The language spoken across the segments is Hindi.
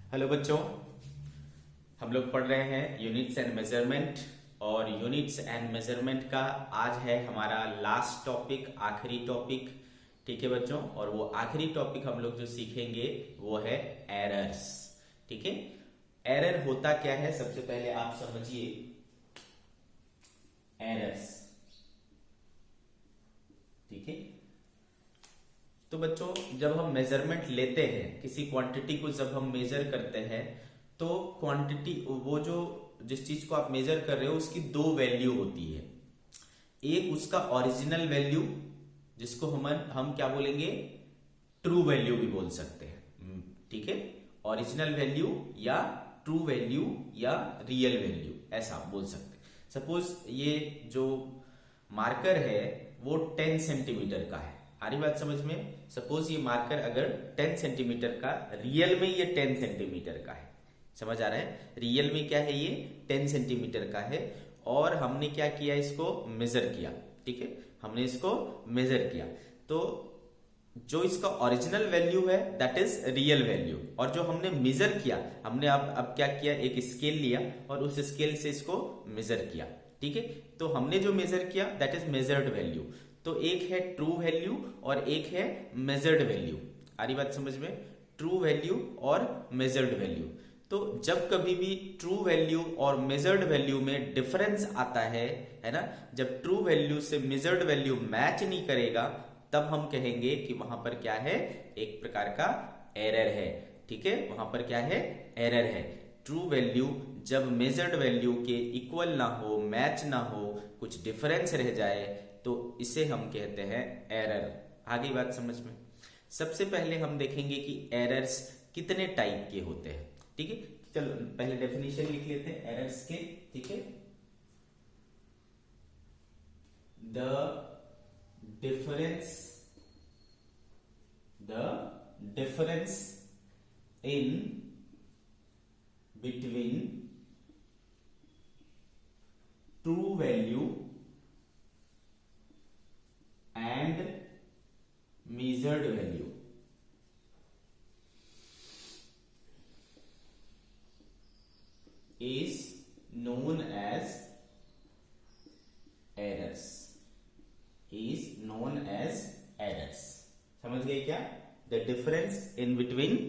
हेलो बच्चों, हम लोग पढ़ रहे हैं यूनिट्स एंड मेजरमेंट। और यूनिट्स एंड मेजरमेंट का आज है हमारा लास्ट टॉपिक, आखिरी टॉपिक। ठीक है बच्चों, और वो आखिरी टॉपिक हम लोग जो सीखेंगे वो है एरर्स। ठीक है, एरर होता क्या है सबसे पहले आप समझिए। एरर्स, ठीक है। तो बच्चों, जब हम मेजरमेंट लेते हैं, किसी क्वांटिटी को जब हम मेजर करते हैं, तो क्वांटिटी वो जो जिस चीज को आप मेजर कर रहे हो उसकी दो वैल्यू होती है। एक उसका ओरिजिनल वैल्यू, जिसको हम क्या बोलेंगे, ट्रू वैल्यू भी बोल सकते हैं। ठीक है, ओरिजिनल वैल्यू या ट्रू वैल्यू या रियल वैल्यू, ऐसा आप बोल सकते हैं। सपोज ये जो मार्कर है वो 10 सेंटीमीटर का है। आ रही बात समझ में? सपोज ये मार्कर अगर 10 सेंटीमीटर का, रियल में ये 10 सेंटीमीटर का है। समझ आ रहा है? रियल में क्या है, ये 10 सेंटीमीटर का है। और हमने क्या किया, इसको मेजर किया। ठीक है, हमने इसको मेजर किया, तो जो इसका ओरिजिनल वैल्यू है दैट इज रियल वैल्यू। और जो हमने मेजर किया, हमने अब क्या किया, एक स्केल लिया और उस स्केल से इसको मेजर किया। ठीक है, तो हमने जो मेजर किया दैट इज मेजर्ड वैल्यू। तो एक है ट्रू वैल्यू और एक है मेजर्ड वैल्यू। आ रही बात समझ में? ट्रू वैल्यू और मेजर्ड वैल्यू। तो जब कभी भी ट्रू वैल्यू और मेजर्ड वैल्यू में डिफरेंस आता है ना, जब ट्रू वैल्यू से मेजर्ड वैल्यू मैच नहीं करेगा, तब हम कहेंगे कि वहां पर क्या है, एक प्रकार का एरर है। ठीक है, वहां पर क्या है, एरर है। ट्रू वैल्यू जब मेजर्ड वैल्यू के इक्वल ना हो, मैच ना हो, कुछ डिफरेंस रह जाए, तो इसे हम कहते हैं एरर। आगे बात समझ में? सबसे पहले हम देखेंगे कि एरर्स कितने टाइप के होते हैं। ठीक है, चलो पहले डेफिनेशन लिख लेते हैं एरर्स के। ठीक है, the difference in between true value and measured value is known as errors, is known as errors। समझ गए क्या? The difference in between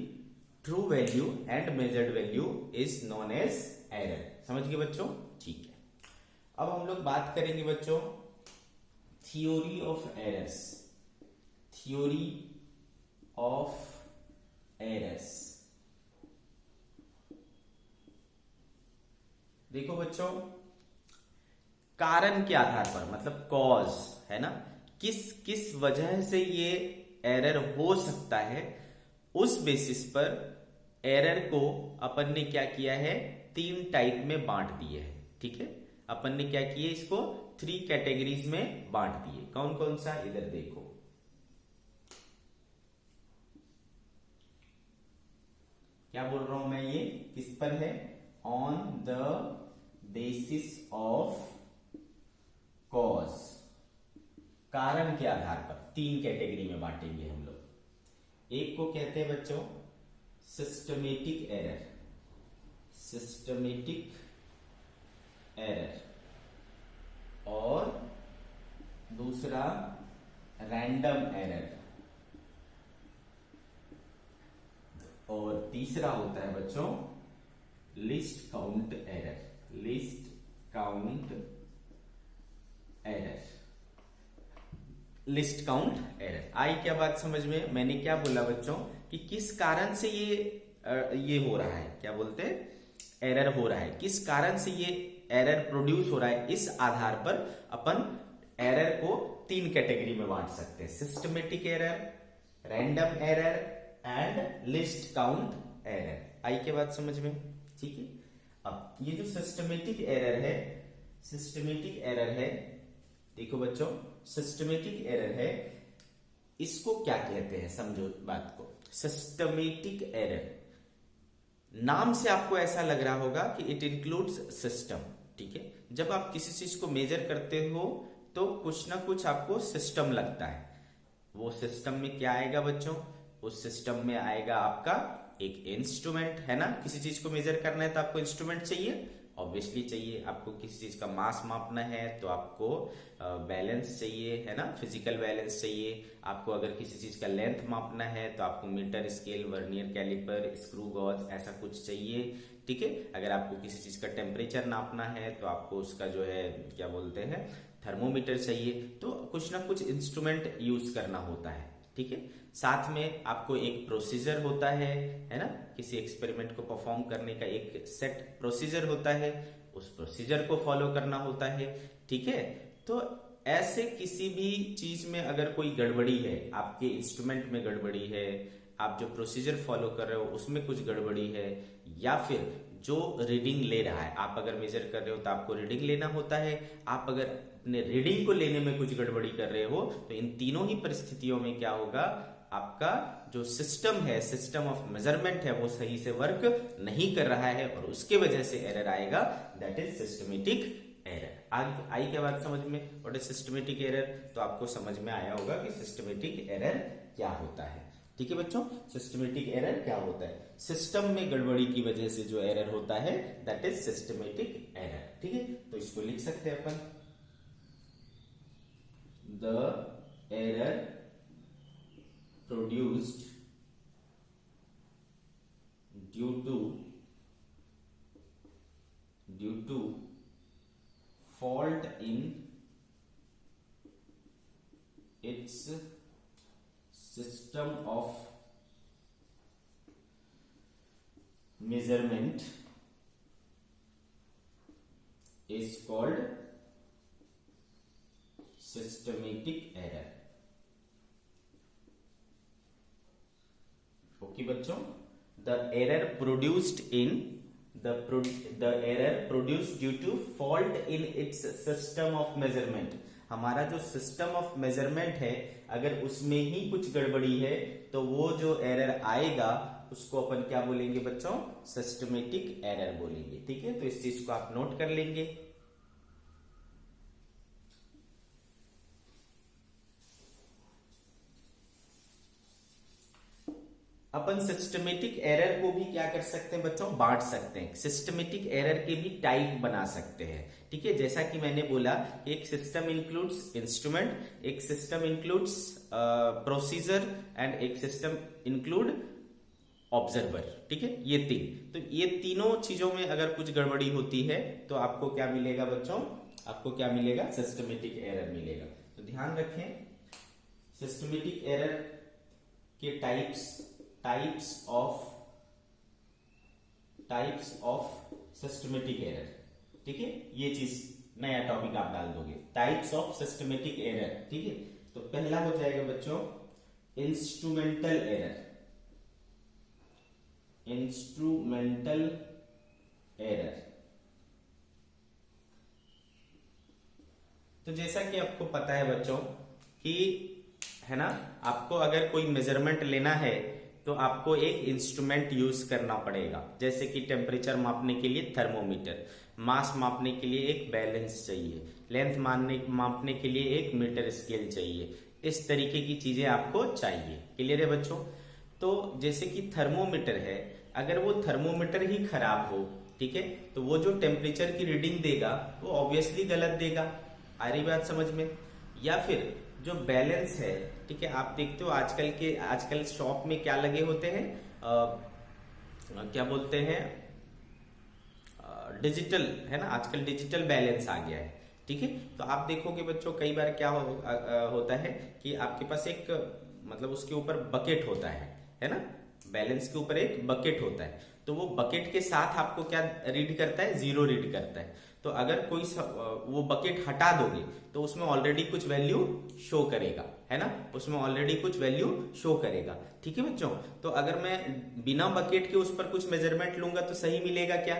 true value and measured value is known as error। समझ गए बच्चों? ठीक है, अब हम लोग बात करेंगे बच्चों theory of errors. Theory of errors. देखो बच्चों, कारण के आधार पर, मतलब कॉज है ना, किस किस वजह से ये एरर हो सकता है, उस बेसिस पर एरर को अपन ने क्या किया है, 3 टाइप में बांट दिए है। ठीक है, अपन ने क्या किए, इसको 3 कैटेगरीज में बांट दिए। कौन कौन सा, इधर देखो। क्या बोल रहा हूं मैं, ये किस पर है, on the basis of cause, कारण के आधार पर 3 कैटेगरी में बांटेंगे हम लोग। एक को कहते हैं बच्चों सिस्टमेटिक एरर, सिस्टमेटिक एरर, और दूसरा रैंडम एरर, और तीसरा होता है बच्चों least count error, least count error, least count error. आई क्या बात समझ में? मैंने क्या बोला बच्चों कि किस कारण से ये हो रहा है, क्या बोलते हैं, एरर हो रहा है, किस कारण से ये एरर प्रोड्यूस हो रहा है, इस आधार पर अपन एरर को 3 कैटेगरी में बांट सकते हैं, systematic error, random error and least count error. आई के बात समझ में? ठीक है, अब ये जो सिस्टमेटिक एरर है, सिस्टमेटिक एरर है, देखो बच्चों सिस्टमेटिक एरर है, इसको क्या कहते हैं, समझो बात को। सिस्टमेटिक एरर, नाम से आपको ऐसा लग रहा होगा कि इट इंक्लूड्स सिस्टम। ठीक है, जब आप किसी चीज को मेजर करते हो तो कुछ ना कुछ आपको सिस्टम लगता है। वो सिस्टम में क्या आएगा बच्चों, उस सिस्टम में आएगा आपका एक इंस्ट्रूमेंट है ना, किसी चीज को मेजर करना है तो आपको इंस्ट्रूमेंट चाहिए, ऑब्वियसली चाहिए। आपको किसी चीज का मास मापना है तो आपको बैलेंस चाहिए, है ना, फिजिकल बैलेंस चाहिए। आपको अगर किसी चीज का लेंथ मापना है तो आपको meter, scale, vernier caliper, screw gauge ऐसा कुछ चाहिए, ठीक है। अगर आपको किसी चीज का टेम्परेचर नापना है तो आपको उसका जो है क्या बोलते हैं थर्मोमीटर चाहिए। तो कुछ ना कुछ इंस्ट्रूमेंट यूज करना होता है, ठीक है। साथ में आपको एक प्रोसीजर होता है ना, किसी एक्सपेरिमेंट को परफॉर्म करने का एक सेट प्रोसीजर होता है, उस प्रोसीजर को फॉलो करना होता है, ठीक है। तो ऐसे किसी भी चीज में अगर कोई गड़बड़ी है, आपके इंस्ट्रूमेंट में गड़बड़ी है, आप जो प्रोसीजर फॉलो कर रहे हो उसमें कुछ गड़बड़ी है, या फिर जो रीडिंग ले रहा है, आप अगर मेजर कर रहे हो तो आपको रीडिंग लेना होता है, आप अगर अपने रीडिंग को लेने में कुछ गड़बड़ी कर रहे हो तो इन तीनों ही परिस्थितियों में क्या होगा, आपका जो सिस्टम है, सिस्टम ऑफ मेजरमेंट है, वो सही से वर्क नहीं कर रहा है और उसके वजह से एरर आएगा, दैट इज सिस्टमेटिक एरर। आई क्या बात समझ में, व्हाट इज सिस्टमेटिक एरर? तो आपको समझ में आया होगा कि सिस्टमेटिक एरर क्या होता है, ठीक है बच्चों। सिस्टमेटिक एरर क्या होता है? सिस्टम में गड़बड़ी की वजह से जो एरर होता है दैट इज सिस्टमेटिक एरर, ठीक है। तो इसको लिख सकते हैं अपन, the error produced due to fault in its system of measurement is called systematic error। Okay बच्चों, the error produced due to fault in its system of measurement. हमारा जो सिस्टम ऑफ मेजरमेंट है अगर उसमें ही कुछ गड़बड़ी है तो वो जो एरर आएगा उसको अपन क्या बोलेंगे बच्चों? सिस्टमेटिक एरर बोलेंगे, ठीक है। तो इस चीज को आप नोट कर लेंगे। अपन सिस्टमेटिक एरर को भी क्या कर सकते हैं बच्चों? बांट सकते हैं। सिस्टमेटिक एरर के भी टाइप बना सकते हैं, ठीक है। जैसा कि मैंने बोला, एक सिस्टम इंक्लूड्स इंस्ट्रूमेंट, एक सिस्टम इंक्लूड्स प्रोसीजर एंड एक सिस्टम इंक्लूड ऑब्जर्वर, ठीक है। ये तीन, तो ये तीनों चीजों में अगर कुछ गड़बड़ी होती है तो आपको क्या मिलेगा बच्चों? आपको क्या मिलेगा? सिस्टमेटिक एरर मिलेगा। तो ध्यान रखें, सिस्टमेटिक एरर के टाइप्स ऑफ सिस्टमेटिक एरर, ठीक है। ये चीज नया टॉपिक आप डाल दोगे, टाइप्स ऑफ सिस्टमेटिक एरर, ठीक है। तो पहला हो जाएगा बच्चों इंस्ट्रूमेंटल एरर। इंस्ट्रूमेंटल एरर, तो जैसा कि आपको पता है बच्चों कि है ना, आपको अगर कोई मेजरमेंट लेना है तो आपको एक इंस्ट्रूमेंट यूज करना पड़ेगा। जैसे कि टेम्परेचर मापने के लिए थर्मोमीटर, मास मापने के लिए एक बैलेंस चाहिए, लेंथ मापने के लिए एक मीटर स्केल चाहिए। इस तरीके की चीजें आपको चाहिए। क्लियर है बच्चों? तो जैसे कि थर्मोमीटर है, अगर वो थर्मोमीटर ही खराब हो, ठीक है, तो वो जो टेम्परेचर की रीडिंग देगा वो ऑब्वियसली गलत देगा। आ रही बात समझ में? या फिर जो बैलेंस है, ठीक है, आप देखते हो आजकल शॉप में क्या लगे होते हैं, क्या बोलते हैं, डिजिटल, है ना, आजकल डिजिटल बैलेंस आ गया है, ठीक है। तो आप देखोगे बच्चों कई बार क्या होता है कि आपके पास एक मतलब उसके ऊपर बकेट होता है ना, बैलेंस के ऊपर एक बकेट होता है, तो वो बकेट के साथ आपको क्या रीड करता है? जीरो रीड करता है। तो अगर कोई वो बकेट हटा दोगे तो उसमें ऑलरेडी कुछ वैल्यू शो करेगा, है ना, उसमें ऑलरेडी कुछ वैल्यू शो करेगा, ठीक है बच्चों। तो अगर मैं बिना बकेट के उस पर कुछ मेजरमेंट लूंगा तो सही मिलेगा क्या?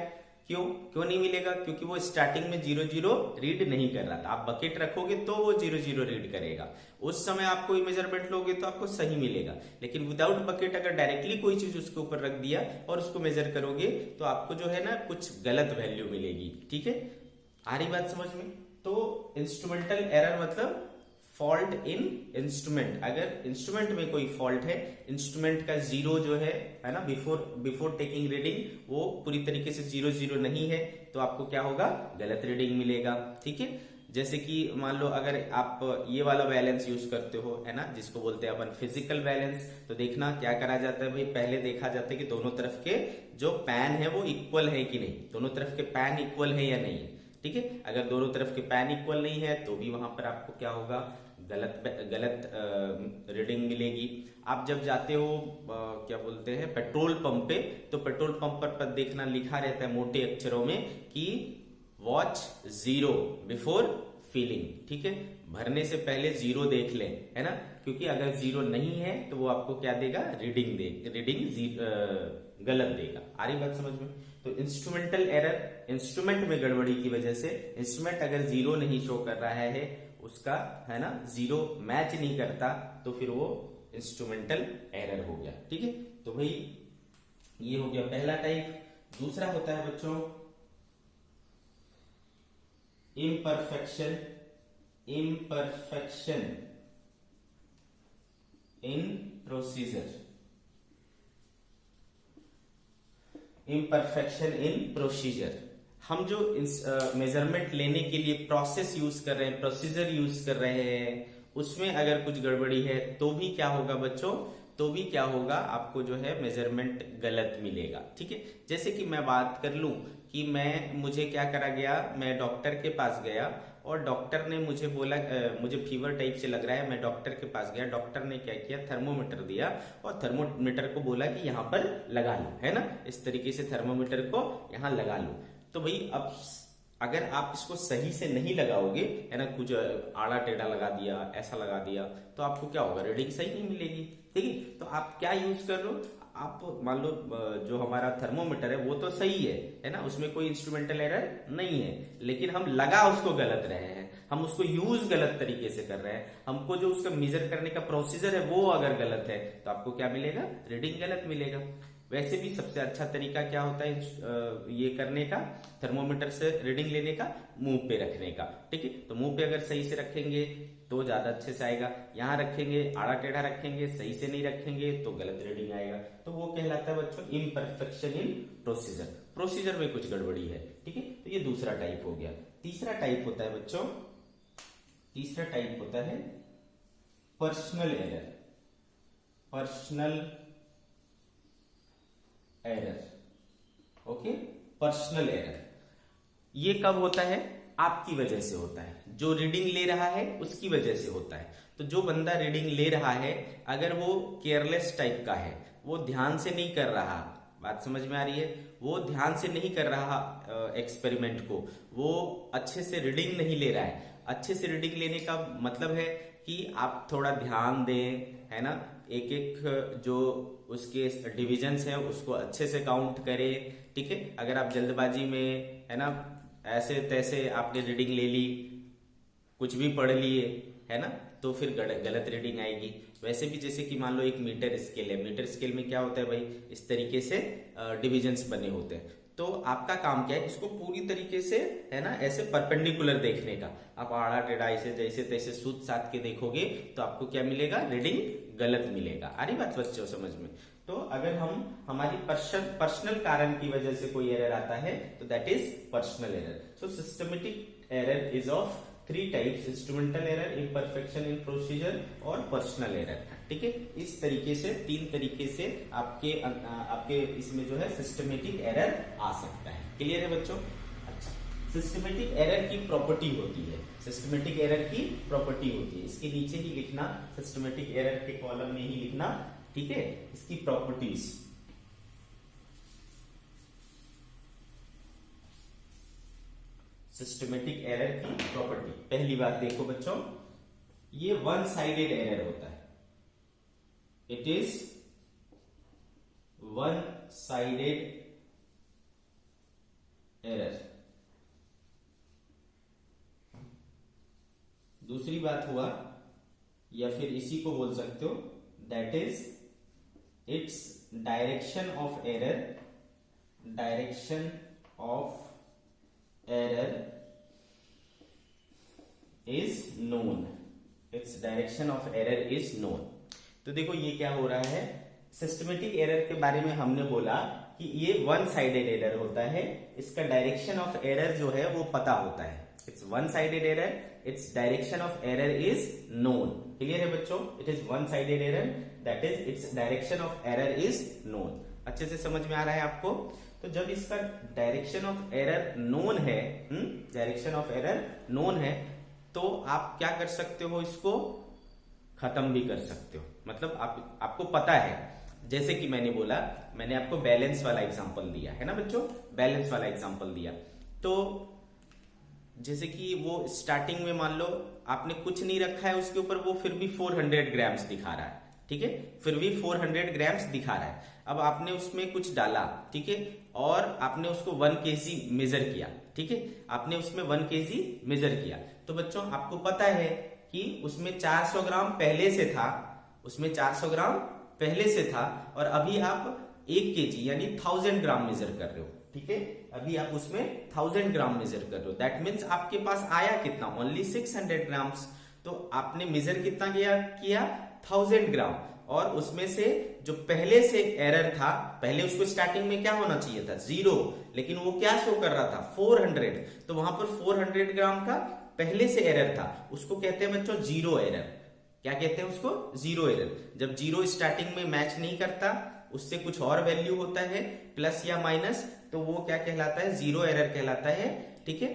क्यों नहीं मिलेगा? क्योंकि वो स्टार्टिंग में 0 रीड नहीं कर रहा था। आप बकेट रखोगे तो वो 0 रीड करेगा। उस समय आप कोई मेजरमेंट लोगे तो आपको सही मिलेगा। लेकिन विदाउट बकेट अगर डायरेक्टली कोई चीज उसके ऊपर रख दिया और उसको मेजर करोगे तो आपको जो है ना कुछ गलत वैल्यू मिलेगी, ठीक है। आ रही बात समझ में? तो इंस्ट्रूमेंटल एरर मतलब फॉल्ट इन इंस्ट्रूमेंट, अगर इंस्ट्रूमेंट में कोई फॉल्ट है, इंस्ट्रूमेंट का जीरो जो है ना, बिफोर टेकिंग रीडिंग वो पूरी तरीके से जीरो जीरो नहीं है, तो आपको क्या होगा, गलत रीडिंग मिलेगा। ठीक है, जैसे कि मान लो अगर आप ये वाला बैलेंस यूज करते हो, है ना, जिसको बोलते हैं अपन फिजिकल बैलेंस, तो देखना क्या करा जाता है भाई, पहले देखा जाता है कि दोनों तरफ के जो पैन है वो इक्वल है कि नहीं, दोनों तरफ के पैन इक्वल है या नहीं है। ठीक है, अगर दोनों तरफ के पैन इक्वल नहीं है तो भी वहां पर आपको क्या होगा, गलत रीडिंग मिलेगी। आप जब जाते हो क्या बोलते हैं पेट्रोल पंप पे, तो पेट्रोल पंप पर देखना लिखा रहता है मोटे अक्षरों में कि वॉच जीरो बिफोर फिलिंग। ठीक है, भरने से पहले जीरो देख लें, है ना, क्योंकि अगर जीरो नहीं है तो वो आपको क्या देगा, रीडिंग गलत देगा। आ रही बात समझ में? तो इंस्ट्रूमेंटल एरर, इंस्ट्रूमेंट में गड़बड़ी की वजह से इंस्ट्रूमेंट अगर जीरो नहीं शो कर रहा है उसका, है ना, जीरो मैच नहीं करता, तो फिर वो इंस्ट्रूमेंटल एरर हो गया। ठीक है, तो भाई ये हो गया पहला टाइप। दूसरा होता है बच्चों imperfection in procedure, imperfection in procedure. हम जो मेजरमेंट लेने के लिए प्रोसेस यूज कर रहे हैं, प्रोसीजर यूज कर रहे हैं, उसमें अगर कुछ गड़बड़ी है तो भी क्या होगा बच्चों, तो भी क्या होगा, आपको जो है मेजरमेंट गलत मिलेगा। ठीक है, जैसे कि मैं बात कर लूं कि मुझे क्या करा गया, मैं डॉक्टर के पास गया और डॉक्टर ने मुझे बोला मुझे फीवर टाइप से लग रहा है, मैं डॉक्टर के पास गया, डॉक्टर ने क्या किया, थर्मोमीटर दिया और थर्मोमीटर को बोला कि यहाँ पर लगा लो, है ना, इस तरीके से थर्मोमीटर को यहाँ लगा लो। तो भाई अब अगर आप इसको सही से नहीं लगाओगे, है ना, कुछ आड़ा टेढ़ा लगा दिया, ऐसा लगा दिया, तो आपको क्या होगा, रीडिंग सही नहीं मिलेगी। ठीक है, तो आप क्या यूज कर लो, आप मान लो जो हमारा थर्मोमीटर है वो तो सही है ना, उसमें कोई इंस्ट्रूमेंटल एरर नहीं है, लेकिन हम लगा उसको गलत रहे हैं, हम उसको यूज गलत तरीके से कर रहे हैं, हमको जो उसका मेजर करने का प्रोसीजर है वो अगर गलत है तो आपको क्या मिलेगा, रीडिंग गलत मिलेगा। वैसे भी सबसे अच्छा तरीका क्या होता है ये करने का, थर्मोमीटर से रीडिंग लेने का, मुंह पे रखने का। ठीक है, तो मुंह पे अगर सही से रखेंगे तो ज्यादा अच्छे से आएगा, यहाँ रखेंगे आड़ा टेढ़ा रखेंगे, सही से नहीं रखेंगे तो गलत रीडिंग आएगा। तो वो कहलाता है बच्चों इम्परफेक्शन इन प्रोसीजर, प्रोसीजर में कुछ गड़बड़ी है। ठीक है, तो ये दूसरा टाइप हो गया। तीसरा टाइप होता है बच्चों, तीसरा टाइप होता है personal error, personal error. Okay, personal error ये कब होता है, आपकी वजह से होता है, जो रीडिंग ले रहा है उसकी वजह से होता है। तो जो बंदा रीडिंग ले रहा है अगर वो केयरलेस टाइप का है, वो ध्यान से नहीं कर रहा, बात समझ में आ रही है, वो ध्यान से नहीं कर रहा एक्सपेरिमेंट को, वो अच्छे से रीडिंग नहीं ले रहा है। अच्छे से रीडिंग लेने का मतलब है कि आप थोड़ा ध्यान दें, है ना, एक एक जो उसके डिविजन्स हैं उसको अच्छे से काउंट करें। ठीक है, अगर आप जल्दबाजी में, है ना, ऐसे तैसे आपने रीडिंग ले ली, कुछ भी पढ़ लिए, है ना, तो फिर गलत रीडिंग आएगी। वैसे भी जैसे कि मान लो एक मीटर स्केल है, मीटर स्केल में क्या होता है भाई, इस तरीके से डिविजन्स बने होते हैं। तो आपका काम क्या है, इसको पूरी तरीके से, है ना, ऐसे परपेंडिकुलर देखने का। आप आड़ा टेढ़ा ऐसे जैसे तैसे सूत साथ के देखोगे तो आपको क्या मिलेगा, रीडिंग गलत मिलेगा। आ रही बात बच्चों समझ में? तो अगर हम हमारी पर्सनल कारण की वजह से कोई एरर आता है तो that is personal error. So systematic error is of 3 types, instrumental error, imperfection in procedure और पर्सनल एरर। ठीक है, इस तरीके से 3 तरीके से आपके इसमें जो है सिस्टमेटिक एरर आ सकता है। क्लियर है बच्चों? अच्छा, सिस्टमेटिक एरर की प्रॉपर्टी होती है, सिस्टमेटिक एरर की प्रॉपर्टी होती है, इसके नीचे ही लिखना, सिस्टमेटिक एरर के कॉलम में ही लिखना। ठीक है, इसकी प्रॉपर्टीज, सिस्टमेटिक एरर की प्रॉपर्टी। पहली बात देखो बच्चों, ये वन साइडेड एरर होता है, it is one sided error. दूसरी बात हुआ, या फिर इसी को बोल सकते हो, that is its direction of error, direction of error is known, its direction of error is known. तो देखो ये क्या हो रहा है, सिस्टमेटिक एरर के बारे में हमने बोला कि ये वन साइडेड एरर होता है, इसका डायरेक्शन ऑफ एरर जो है वो पता होता है। It's one sided error, its direction of error is known. Clear है बच्चों? It is one sided error, that is its direction of error is known. अच्छे से समझ में आ रहा है आपको? तो जब इसका डायरेक्शन ऑफ एरर नोन है, डायरेक्शन ऑफ एरर नोन है, तो आप क्या कर सकते हो, इसको खत्म भी कर सकते हो। मतलब आपको पता है, जैसे कि मैंने बोला, मैंने आपको बैलेंस वाला एग्जांपल दिया है ना बच्चों, बैलेंस वाला एग्जांपल दिया। तो जैसे कि वो स्टार्टिंग में मान लो आपने कुछ नहीं रखा है उसके ऊपर, वो फिर भी 400 ग्राम्स दिखा रहा है, ठीक है, फिर भी 400 ग्राम्स दिखा रहा है। अब आपने उसमें कुछ डाला, ठीक है, और आपने उसको 1 kg मेजर किया, ठीक है, आपने उसमें 1 kg मेजर किया। तो बच्चों आपको पता है कि उसमें 400 ग्राम पहले से था, उसमें 400 ग्राम पहले से था, और अभी आप 1 kg यानी 1000 ग्राम मेजर कर रहे हो, ठीक है, अभी आप उसमें 1000 ग्राम मेजर कर रहे हो। दैट मीन्स आपके पास आया कितना, ओनली 600 ग्राम्स। तो आपने मेजर कितना किया 1000 ग्राम, और उसमें से जो पहले से एरर था, पहले उसको स्टार्टिंग में क्या होना चाहिए था, 0, लेकिन वो क्या शो कर रहा था 400। तो वहां पर 400 ग्राम का पहले से एरर था, उसको कहते हैं बच्चों जीरो एरर। क्या कहते हैं उसको? Zero error. जब जीरो स्टार्टिंग में मैच नहीं करता, उससे कुछ और वैल्यू होता है प्लस या माइनस, तो वो क्या कहलाता है, जीरो एरर कहलाता है, ठीक है।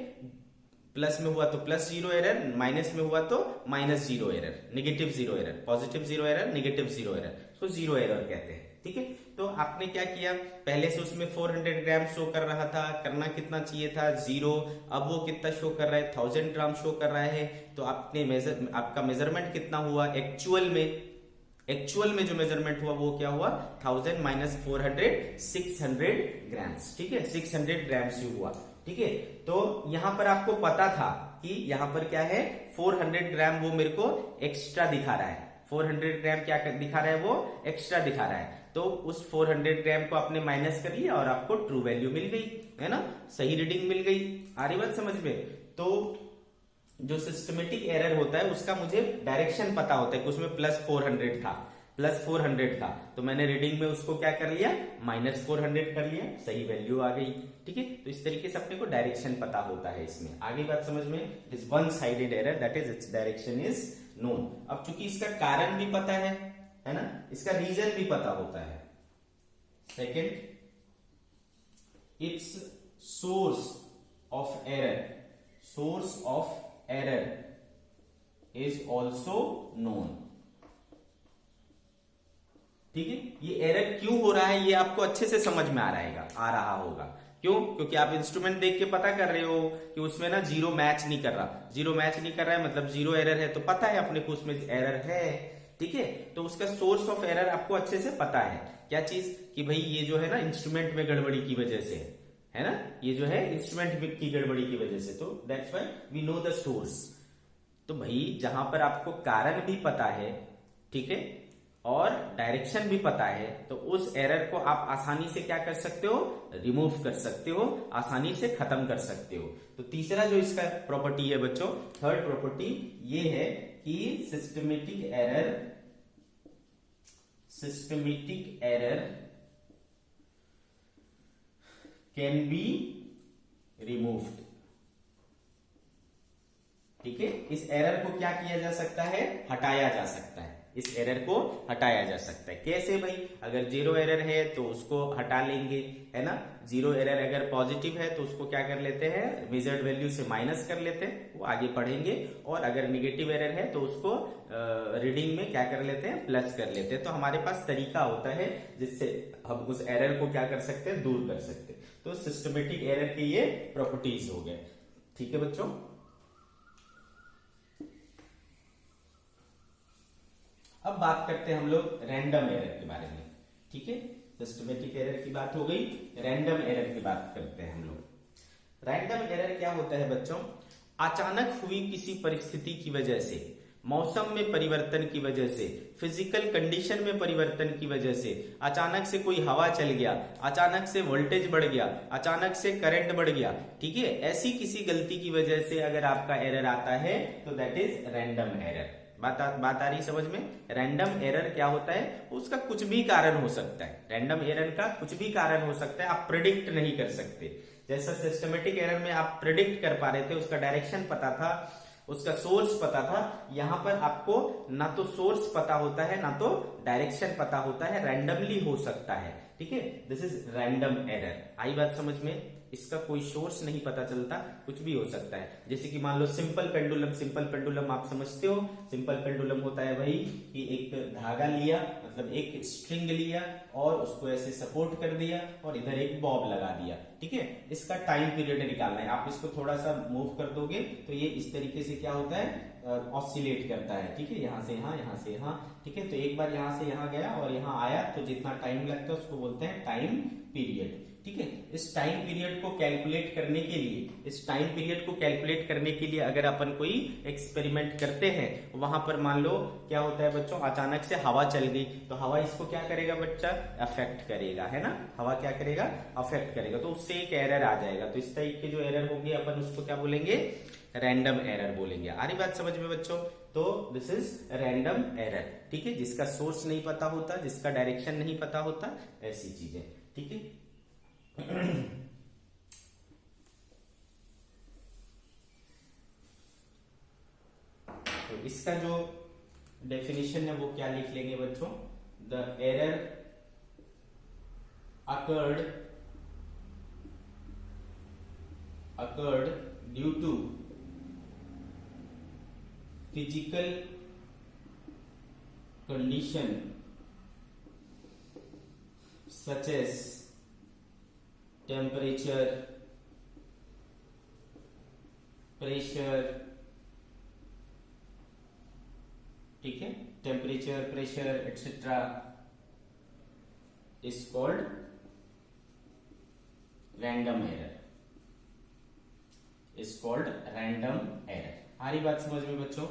प्लस में हुआ तो प्लस जीरो एरर, माइनस में हुआ तो minus zero error, negative zero error, positive zero error, negative zero error, उसको जीरो एरर कहते हैं, ठीक है। तो आपने क्या किया, पहले से उसमें 400 ग्राम शो कर रहा था, करना कितना चाहिए था 0, अब वो कितना शो कर रहा है 1000 ग्राम शो कर रहा है। तो आपका मेजरमेंट कितना हुआ एक्चुअल में जो मेजरमेंट हुआ वो क्या हुआ 1000 माइनस 400, 600 ग्राम्स, ठीक है, 600 ग्राम्स ही हुआ, ठीक है। तो यहां पर आपको पता था कि यहां पर क्या है 400 ग्राम वो मेरे को एक्स्ट्रा दिखा रहा है, 400 ग्राम क्या दिखा रहा है, वो एक्स्ट्रा दिखा रहा है। तो उस 400 ग्राम को आपने माइनस कर लिया और आपको ट्रू वैल्यू मिल गई, है ना, सही रीडिंग मिल गई। आ रही बात समझ में? तो जो सिस्टमेटिक एरर होता है उसका मुझे डायरेक्शन पता होता है कि उसमें प्लस 400 था, तो मैंने रीडिंग में उसको क्या कर लिया माइनस 400 कर लिया, सही वैल्यू आ गई, ठीक है। तो इस तरीके से अपने को डायरेक्शन पता होता है इसमें। आगे बात समझ में? It is one sided error, that is it's direction is known. अब चूंकि इसका कारण भी पता है ना, इसका रीजन भी पता होता है। Second, it's source of error is also known, ठीक है। ये एरर क्यों हो रहा है ये आपको अच्छे से समझ में आ रहा होगा। क्यों? क्योंकि आप इंस्ट्रूमेंट देख के पता कर रहे हो कि उसमें ना जीरो मैच नहीं कर रहा है, मतलब जीरो एरर है, तो पता है अपने को उसमें एरर है, ठीक है। तो उसका सोर्स ऑफ एरर आपको अच्छे से पता है। क्या चीज? कि भाई ये जो है ना इंस्ट्रूमेंट में गड़बड़ी की वजह से है ना, ये जो है इंस्ट्रूमेंट की गड़बड़ी की वजह से, तो that's why we know the source. तो भाई जहां पर आपको कारण भी पता है, ठीक है, और डायरेक्शन भी पता है, तो उस एरर को आप आसानी से क्या कर सकते हो, रिमूव कर सकते हो, आसानी से खत्म कर सकते हो। तो तीसरा जो इसका प्रॉपर्टी है बच्चों, थर्ड प्रॉपर्टी ये है कि systematic error can be removed, ठीक है। इस एरर को क्या किया जा सकता है, हटाया जा सकता है, इस एरर को हटाया जा सकता है। कैसे भाई? अगर जीरो एरर है तो उसको हटा लेंगे, है ना। जीरो एरर अगर पॉजिटिव है तो उसको क्या कर लेते हैं, मेजर्ड वैल्यू से माइनस कर लेते हैं, वो आगे पढ़ेंगे। और अगर निगेटिव एरर है तो उसको रीडिंग में क्या कर लेते हैं, प्लस कर लेते हैं। तो हमारे पास तरीका होता है जिससे हम उस एरर को क्या कर सकते हैं, दूर कर सकते हैं। तो सिस्टमेटिक एरर के ये प्रॉपर्टीज हो गए, ठीक है बच्चों। अब बात करते हैं हम लोग रैंडम एरर के बारे में, ठीक है। सिस्टमेटिक एरर की बात हो गई, रैंडम एरर की बात करते हैं हम लोग। रैंडम एरर क्या होता है बच्चों? अचानक हुई किसी परिस्थिति की वजह से, मौसम में परिवर्तन की वजह से, फिजिकल कंडीशन में परिवर्तन की वजह से, अचानक से कोई हवा चल गया, अचानक से वोल्टेज बढ़ गया, अचानक से करंट बढ़ गया, ठीक है, ऐसी किसी गलती की वजह से अगर आपका एरर आता है तो दैट इज रैंडम एरर, बात आ रही समझ में? रैंडम एरर क्या होता है? उसका कुछ भी कारण हो सकता है, रैंडम एरर का कुछ भी कारण हो सकता है, आप प्रिडिक्ट नहीं कर सकते। जैसा सिस्टमेटिक एरर में आप प्रिडिक्ट कर पा रहे थे, उसका डायरेक्शन पता था, उसका सोर्स पता था। यहां पर आपको ना तो सोर्स पता होता है ना तो डायरेक्शन पता होता है, रैंडमली हो सकता है। ठीक है, दिस इज रैंडम एरर। आई बात समझ में? इसका कोई सोर्स नहीं पता चलता, कुछ भी हो सकता है। जैसे कि मान लो सिंपल पेंडुलम, सिंपल पेंडुलम आप समझते हो, सिंपल पेंडुलम होता है वही कि एक धागा लिया, मतलब एक स्ट्रिंग लिया और उसको ऐसे सपोर्ट कर दिया और इधर एक बॉब लगा दिया। ठीक है, इसका टाइम पीरियड निकालना है। आप इसको थोड़ा सा मूव कर दोगे तो ये इस तरीके से क्या होता है, ऑसिलेट करता है। ठीक है, यहां से यहां, यहां से यहां। ठीक है, तो एक बार यहां से यहां गया और यहां आया तो जितना टाइम लगता है उसको बोलते हैं टाइम पीरियड। ठीक है, इस टाइम पीरियड को कैलकुलेट करने के लिए, इस टाइम पीरियड को कैलकुलेट करने के लिए अगर अपन कोई एक्सपेरिमेंट करते हैं, वहां पर मान लो क्या होता है बच्चों, अचानक से हवा चल गई, तो हवा इसको क्या करेगा बच्चा, अफेक्ट करेगा, है ना? हवा क्या करेगा, अफेक्ट करेगा, तो उससे एक एरर आ जाएगा। तो इस टाइप के जो एरर होंगे अपन उसको क्या बोलेंगे, रैंडम एरर बोलेंगे। आ रही बात समझ में बच्चों? तो दिस इज रैंडम एरर। ठीक है, जिसका सोर्स नहीं पता होता, जिसका डायरेक्शन नहीं पता होता, ऐसी चीजें। ठीक है, तो इसका जो डेफिनेशन है वो क्या लिख लेंगे बच्चों, the error occurred due to physical condition such as temperature, pressure, ठीक है, temperature, pressure etcetera is called random error, is called random error. आ रही बात समझ में बच्चों?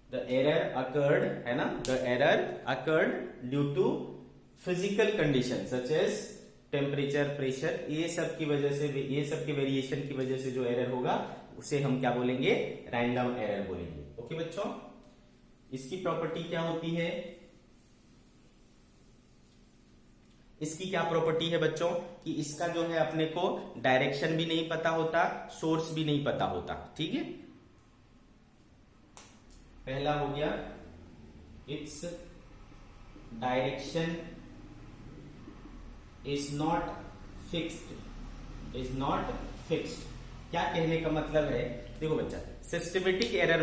द एरर अकर्ड, है ना, the error occurred due to physical condition such as temperature, pressure, ये सब की वजह से, ये सब के वेरिएशन की वजह से जो एरर होगा उसे हम क्या बोलेंगे, रैंडम एरर बोलेंगे। ओके बच्चों, इसकी प्रॉपर्टी क्या होती है, इसकी क्या प्रॉपर्टी है बच्चों, कि इसका जो है अपने को डायरेक्शन भी नहीं पता होता, सोर्स भी नहीं पता होता। ठीक है, पहला हो गया, it's direction is not fixed, is not fixed. क्या कहने का मतलब है, देखो बच्चा, सिस्टमेटिक एरर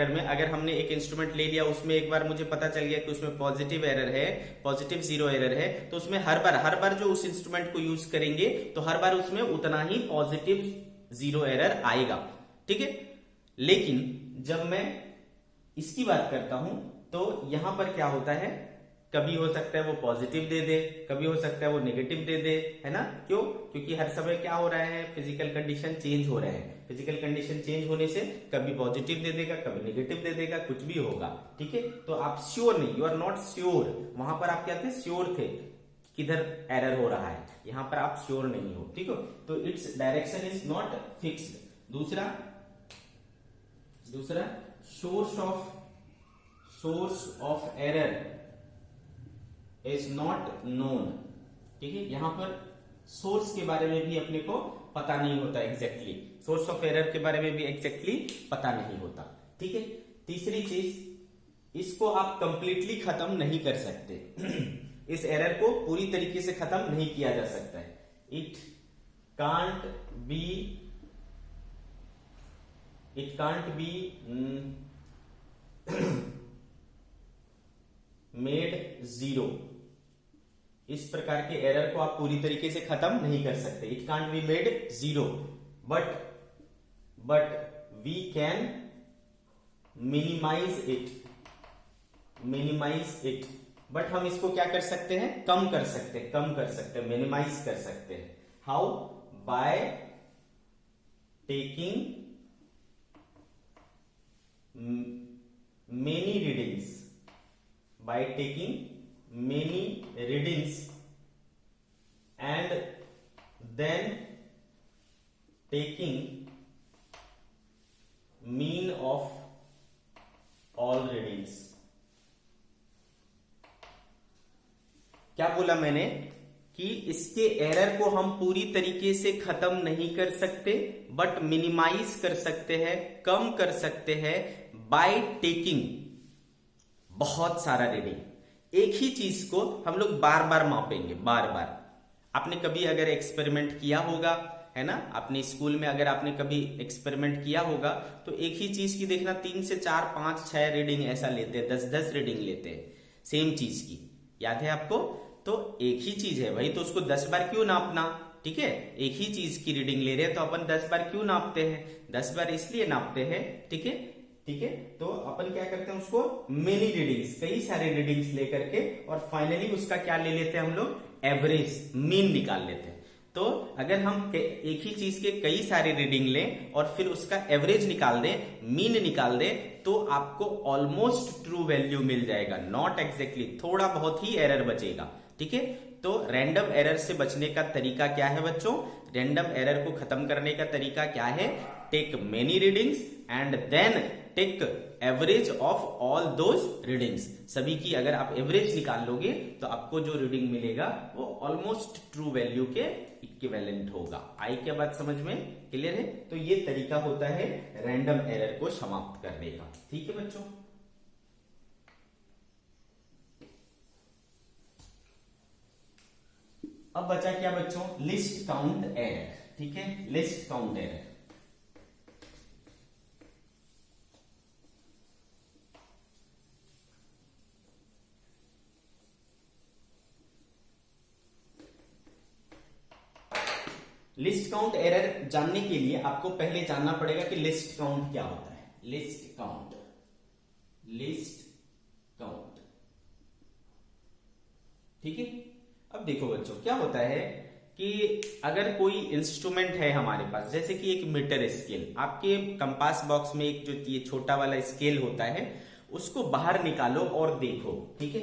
में अगर हमने एक इंस्ट्रूमेंट ले लिया, उसमें एक बार मुझे पता चल गया कि उसमें पॉजिटिव एरर है, पॉजिटिव जीरो एरर है, तो उसमें हर बार जो उस इंस्ट्रूमेंट को यूज करेंगे तो हर बार उसमें उतना ही पॉजिटिव जीरो एरर आएगा। ठीक है, लेकिन जब मैं इसकी बात करता हूं तो यहां पर क्या होता है, कभी हो सकता है वो पॉजिटिव दे दे, कभी हो सकता है वो नेगेटिव दे दे, है ना? क्यों? क्योंकि हर समय क्या हो रहा है, फिजिकल कंडीशन चेंज हो रहे हैं। फिजिकल कंडीशन चेंज होने से कभी पॉजिटिव दे देगा, कभी नेगेटिव दे देगा, कुछ भी होगा। ठीक है, तो आप श्योर नहीं, यू आर नॉट श्योर। वहां पर आप क्या थे, श्योर थे किधर एरर हो रहा है, यहां पर आप श्योर नहीं हो। ठीक है, तो its direction is not fixed. दूसरा source of error is not known. ठीक है, यहां पर सोर्स के बारे में भी अपने को पता नहीं होता एग्जैक्टली, सोर्स ऑफ एरर के बारे में भी एग्जैक्टली पता नहीं होता। ठीक है, तीसरी चीज, इसको आप कंप्लीटली खत्म नहीं कर सकते इस एरर को पूरी तरीके से खत्म नहीं किया जा सकता है। It can't be made zero. इस प्रकार के एरर को आप पूरी तरीके से खत्म नहीं कर सकते। It can't be made zero, but we can minimize it. But हम इसको क्या कर सकते हैं, कम कर सकते हैं, मिनिमाइज कर सकते हैं। How? By taking many readings and then taking mean of all readings. क्या बोला मैंने कि इसके एरर को हम पूरी तरीके से खत्म नहीं कर सकते, बट मिनिमाइज कर सकते हैं, कम कर सकते हैं बाय टेकिंग बहुत सारा रीडिंग। एक ही चीज को हम लोग बार बार मापेंगे, बार बार। आपने कभी अगर एक्सपेरिमेंट किया होगा, है ना, अपने स्कूल में अगर आपने कभी एक्सपेरिमेंट किया होगा तो एक ही चीज की देखना 3 से 4 5 6 रीडिंग ऐसा लेते हैं, 10 रीडिंग लेते हैं सेम चीज की। याद है आपको? तो एक ही चीज है भाई, तो उसको 10 बार क्यों नापना? ठीक है, एक ही चीज की रीडिंग ले रहे हैं तो अपन 10 बार क्यों नापते हैं? 10 बार इसलिए नापते हैं, ठीक है, ठीक है। तो अपन क्या करते हैं, उसको मेनी रीडिंग्स, कई सारे रीडिंग्स लेकर के, और फाइनली उसका क्या ले लेते हैं हम लोग, एवरेज, मीन निकाल लेते हैं। तो अगर हम एक ही चीज के कई सारे रीडिंग लें और फिर उसका एवरेज निकाल दें, मीन निकाल दें, तो आपको ऑलमोस्ट ट्रू वैल्यू मिल जाएगा, नॉट एग्जैक्टली, थोड़ा बहुत ही एरर बचेगा। ठीक है, तो रैंडम एरर से बचने का तरीका क्या है बच्चों? रैंडम एरर को खत्म करने का तरीका क्या है? Take many readings and then take average of all those readings. सभी की अगर आप एवरेज निकाल लोगे तो आपको जो रीडिंग मिलेगा वो ऑलमोस्ट ट्रू वैल्यू के इक्विवेलेंट होगा। आई क्या बात समझ में? क्लियर है? तो ये तरीका होता है रैंडम एरर को समाप्त करने का। ठीक है बच्चों, अब बचा क्या बच्चों? Least count error. ठीक है, list count error. Least count error जानने के लिए आपको पहले जानना पड़ेगा कि लिस्ट काउंट क्या होता है। लिस्ट काउंट, लिस्ट काउंट, ठीक है। अब देखो बच्चों, क्या होता है कि अगर कोई इंस्ट्रूमेंट है हमारे पास, जैसे कि एक मीटर स्केल, आपके कंपास बॉक्स में एक जो ये छोटा वाला स्केल होता है, उसको बाहर निकालो और देखो। ठीक है,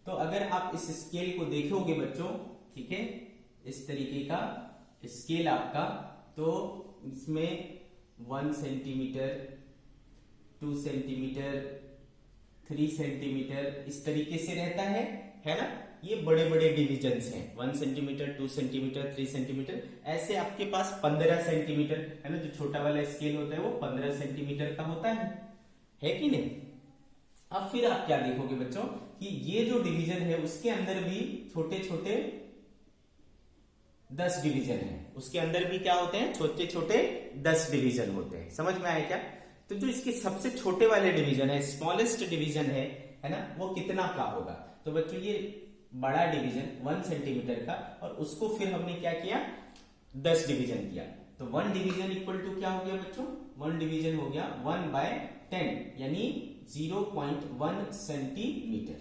तो अगर आप इस स्केल को देखोगे बच्चों, ठीक है, इस तरीके का स्केल आपका, तो इसमें 1 सेंटीमीटर, 2 सेंटीमीटर, 3 सेंटीमीटर इस तरीके से रहता है ना। ये बड़े बड़े डिविजन्स हैं, 1 सेंटीमीटर, 2 सेंटीमीटर, 3 सेंटीमीटर, ऐसे आपके पास 15 सेंटीमीटर है ना। जो छोटा वाला स्केल होता है वो 15 सेंटीमीटर का होता है कि नहीं? अब फिर आप क्या देखोगे बच्चों कि ये जो डिवीजन है उसके अंदर भी छोटे छोटे 10 डिवीजन है, उसके अंदर भी क्या होते हैं? छोटे छोटे 10 डिवीजन होते हैं। समझ में आया क्या? तो जो इसके सबसे छोटे वाले डिवीजन है, स्मॉलेस्ट डिवीजन है ना, वो कितना का होगा? तो बच्चों ये बड़ा डिवीजन 1 सेंटीमीटर का, और उसको फिर हमने क्या किया? 10 डिवीजन किया। तो 1 डिवीजन इक्वल टू क्या हो गया बच्चों? 1 डिवीजन हो गया 1/10, यानी 0.1 सेंटीमीटर।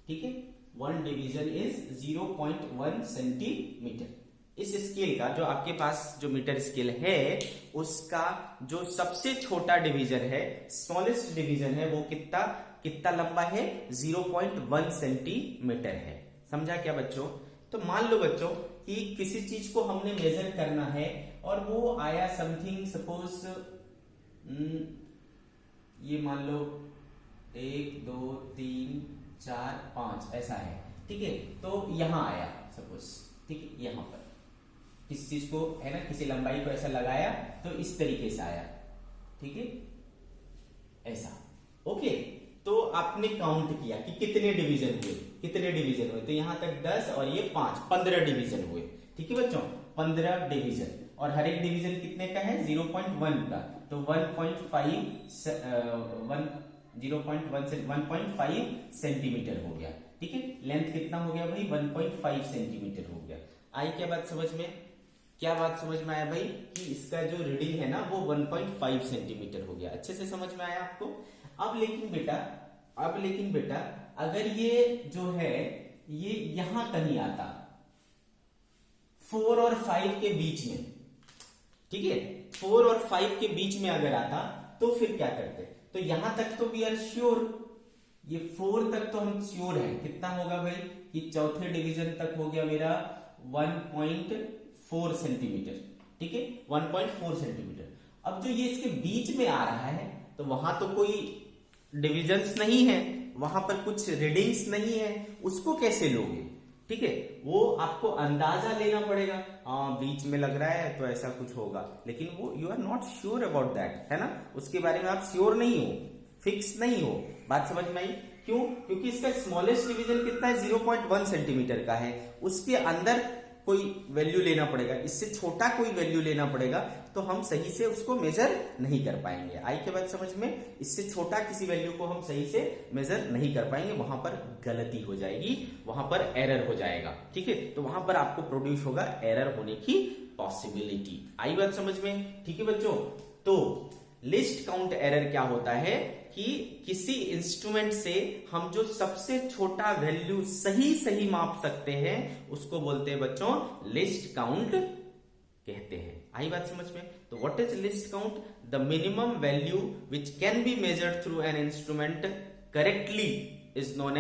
ठीक है, 1 डिवीजन इज 0.1 सेंटीमीटर। इस स्केल का, जो आपके पास जो मीटर स्केल है, उसका जो सबसे छोटा डिवीजन है, स्मॉलेस्ट डिवीजन है, वो कितना लंबा है? 0.1 सेंटीमीटर है। समझा क्या बच्चों? तो मान लो बच्चों कि किसी चीज को हमने मेजर करना है और वो आया समथिंग, सपोज ये मान लो 1 2 3 4 5 ऐसा है। ठीक है, तो यहां आया सपोज, ठीक है, यहां पर किसी चीज को है ना, किसी लंबाई को ऐसा लगाया तो इस तरीके से आया। ठीक है, ऐसा। ओके, तो आपने काउंट किया कि कितने डिवीजन हुए, कितने डिवीजन हुए, तो यहां तक 10 और ये 5, 15 डिवीजन हुए। ठीक है बच्चों, 15 डिवीजन, और हर एक डिवीजन कितने का है? 0.1 का, तो 1.5 सेंटीमीटर हो गया। ठीक है, लेंथ कितना हो गया भाई? 1.5 सेंटीमीटर हो गया। आई क्या बात समझ में? क्या बात समझ में आया भाई कि इसका जो रीडिंग है ना वो 1.5 सेंटीमीटर हो गया? अच्छे से समझ में आया आपको? अब लेकिन बेटा अगर ये जो है ये यहां कहीं आता, 4 और 5 के बीच में, ठीक है, 4 और 5 के बीच में अगर आता तो फिर क्या करते? तो यहां तक तो वी आर श्योर, ये 4 तक तो हम श्योर है। कितना होगा भाई कि चौथे डिवीजन तक हो गया मेरा 1.4 सेंटीमीटर। ठीक है, 1.4 सेंटीमीटर। अब जो ये इसके बीच में आ रहा है तो वहां तो कोई डिविजन्स नहीं है, वहां पर कुछ रीडिंग्स नहीं है, उसको कैसे लोगे? ठीक है, वो आपको अंदाजा लेना पड़ेगा, हाँ बीच में लग रहा है तो ऐसा कुछ होगा, लेकिन वो you are not sure about that, है ना, उसके बारे में आप श्योर नहीं हो, फिक्स नहीं हो। बात समझ में आई? क्यों? क्योंकि इसका स्मॉलेस्ट डिवीजन कितना है, 0.1 सेंटीमीटर का है, उसके अंदर कोई वैल्यू लेना पड़ेगा, इससे छोटा कोई वैल्यू लेना पड़ेगा, तो हम सही से उसको मेजर नहीं कर पाएंगे। आई के बाद समझ में? इससे छोटा किसी वैल्यू को हम सही से मेजर नहीं कर पाएंगे, वहां पर गलती हो जाएगी, वहां पर एरर हो जाएगा। ठीक है, तो वहां पर आपको प्रोड्यूस होगा एरर होने की पॉसिबिलिटी। आई बात समझ में? ठीक है बच्चों, तो लिस्ट काउंट एरर क्या होता है कि किसी इंस्ट्रूमेंट से हम जो सबसे छोटा वैल्यू सही सही माप सकते हैं उसको बोलते हैं बच्चों लिस्ट काउंट कहते हैं। आई बात समझ में? तो what is least count? The minimum value which can be measured through an instrument correctly is known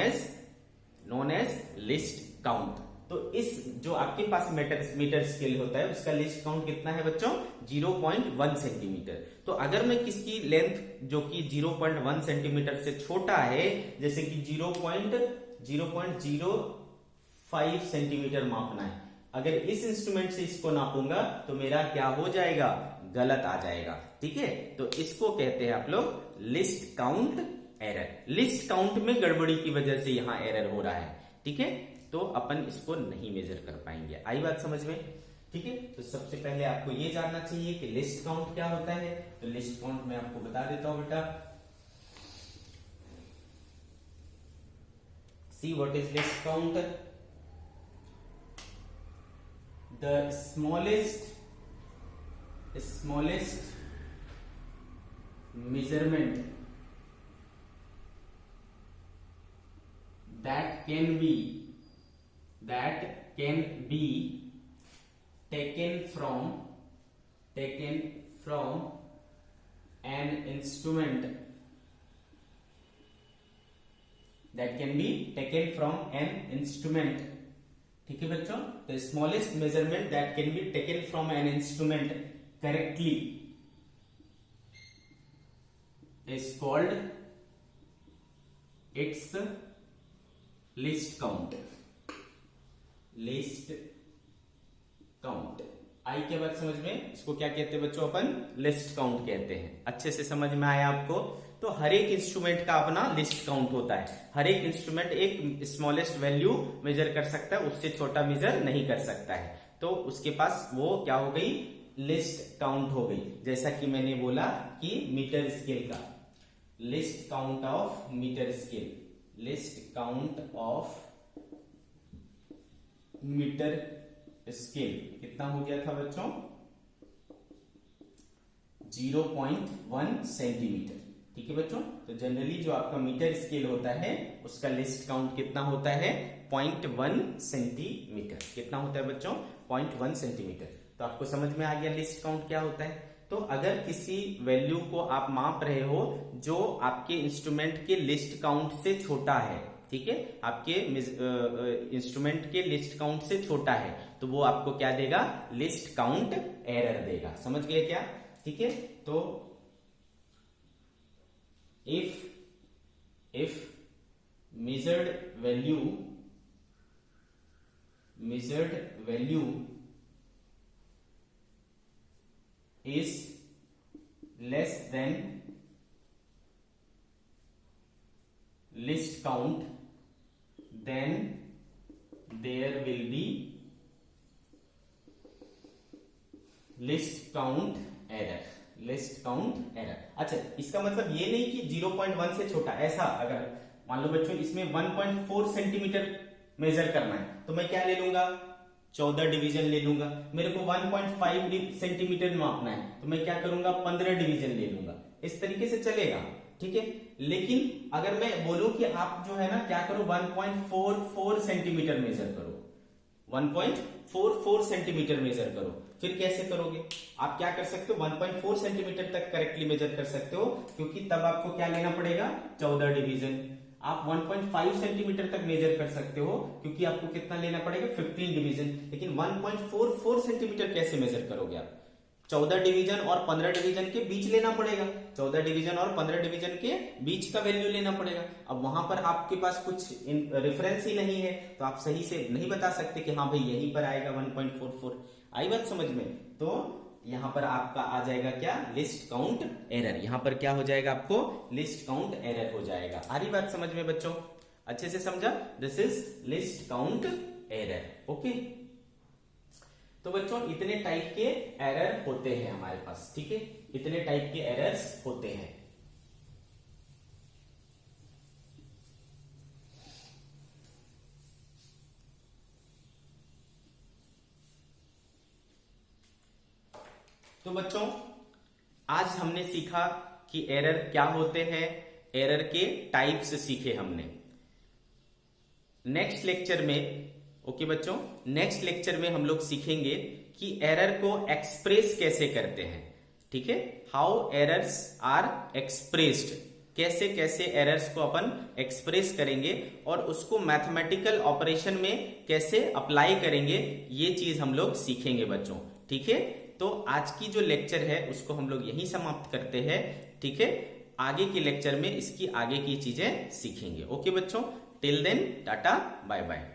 as least count. तो इस जो आपके पास मीटर स्केल होता है उसका लिस्ट काउंट कितना है बच्चों? 0.1 सेंटीमीटर। तो अगर मैं किसकी लेंथ जो कि 0.1 सेंटीमीटर से छोटा है, जैसे कि 0.05 सेंटीमीटर मापना है, अगर इस इंस्ट्रूमेंट से इसको नापूंगा तो मेरा क्या हो जाएगा? गलत आ जाएगा। ठीक है, तो इसको कहते हैं आप लोग list count error. Least count में गड़बड़ी की वजह से यहां एरर हो रहा है। ठीक है, तो अपन इसको नहीं मेजर कर पाएंगे। आई बात समझ में? ठीक है, तो सबसे पहले आपको ये जानना चाहिए कि लिस्ट काउंट क्या होता है। तो लिस्ट काउंट मैं आपको बता देता हूं बेटा। See what is least count? The smallest measurement that can be taken from an instrument ठीक है बच्चों, the smallest measurement that can be taken from an instrument correctly is called its least count. आई के बाद समझ में? इसको क्या कहते हैं बच्चों? अपन लिस्ट काउंट कहते हैं। अच्छे से समझ में आया आपको? तो हर एक इंस्ट्रूमेंट का अपना लिस्ट काउंट होता है। हर एक इंस्ट्रूमेंट एक स्मॉलेस्ट वैल्यू मेजर कर सकता है, उससे छोटा मेजर नहीं कर सकता है, तो उसके पास वो क्या हो गई? लिस्ट काउंट हो गई। जैसा कि मैंने बोला कि मीटर स्केल का least count of meter scale, least count of meter scale कितना हो गया था बच्चों? 0.1 सेंटीमीटर। ठीक है बच्चों, तो जनरली जो आपका मीटर स्केल होता है उसका लिस्ट काउंट कितना होता है? 0.1 सेंटीमीटर। कितना होता है बच्चों? 0.1 सेंटीमीटर। तो आपको समझ में आ गया लिस्ट काउंट क्या होता है। तो अगर किसी वैल्यू को आप माप रहे हो जो आपके इंस्ट्रूमेंट के लिस्ट काउंट से छोटा है, ठीक है, आपके इंस्ट्रूमेंट के लिस्ट काउंट से छोटा है, तो वो आपको क्या देगा? लिस्ट काउंट एरर देगा। समझ गए क्या? ठीक है, तो if measured value is less than list count, then there will be list count error। अच्छा, इसका मतलब ये नहीं कि 0.1 से छोटा, ऐसा अगर मान लो बच्चों इसमें 1.4 सेंटीमीटर मेजर करना है तो मैं क्या ले लूंगा? 14 डिवीजन ले लूंगा। मेरे को 1.5 सेंटीमीटर मापना है तो मैं क्या करूंगा? 15 डिवीजन ले लूंगा। इस तरीके से चलेगा। ठीक है, लेकिन अगर मैं बोलूं कि आप जो है ना क्या करो, 1.44 सेंटीमीटर मेजर करो, 1.44 सेंटीमीटर मेजर करो, फिर कैसे करोगे? आप क्या कर सकते हो? 1.4 सेंटीमीटर तक करेक्टली मेजर कर सकते हो, क्योंकि तब आपको क्या लेना पड़ेगा? 14 डिवीजन। आप 1.5 सेंटीमीटर तक मेजर कर सकते हो, क्योंकि आपको कितना लेना पड़ेगा? 15 डिवीजन। लेकिन 1.44 सेंटीमीटर कैसे मेजर करोगे आप? 14 डिवीजन और 15 डिवीजन के बीच लेना पड़ेगा, 14 डिवीजन और 15 डिवीजन के बीच का वैल्यू लेना पड़ेगा। अब वहां पर आपके पास कुछ रेफरेंस ही नहीं है, तो आप सही से नहीं बता सकते कि हाँ भाई यहीं पर आएगा 1.44। आई बात समझ में? तो यहां पर आपका आ जाएगा क्या, लिस्ट काउंट एरर। यहां पर क्या हो जाएगा, आपको लिस्ट काउंट एरर हो जाएगा। आ रही बात समझ में बच्चों? अच्छे से समझा? This is least count error. Okay, तो बच्चों इतने टाइप के एरर होते हैं हमारे पास, ठीक है, इतने टाइप के एरर्स होते हैं। तो बच्चों आज हमने सीखा कि एरर क्या होते हैं, एरर के टाइप्स सीखे हमने। नेक्स्ट लेक्चर में, ओके बच्चों, नेक्स्ट लेक्चर में हम लोग सीखेंगे कि एरर को एक्सप्रेस कैसे करते हैं, ठीक है, हाउ एरर्स आर एक्सप्रेस्ड, कैसे कैसे एरर्स को अपन एक्सप्रेस करेंगे और उसको मैथमेटिकल ऑपरेशन में कैसे अप्लाई करेंगे, ये चीज हम लोग सीखेंगे बच्चों, ठीक है। तो आज की जो लेक्चर है उसको हम लोग यहीं समाप्त करते हैं, ठीक है। आगे के लेक्चर में इसकी आगे की चीजें सीखेंगे। ओके बच्चों, till then tata bye bye.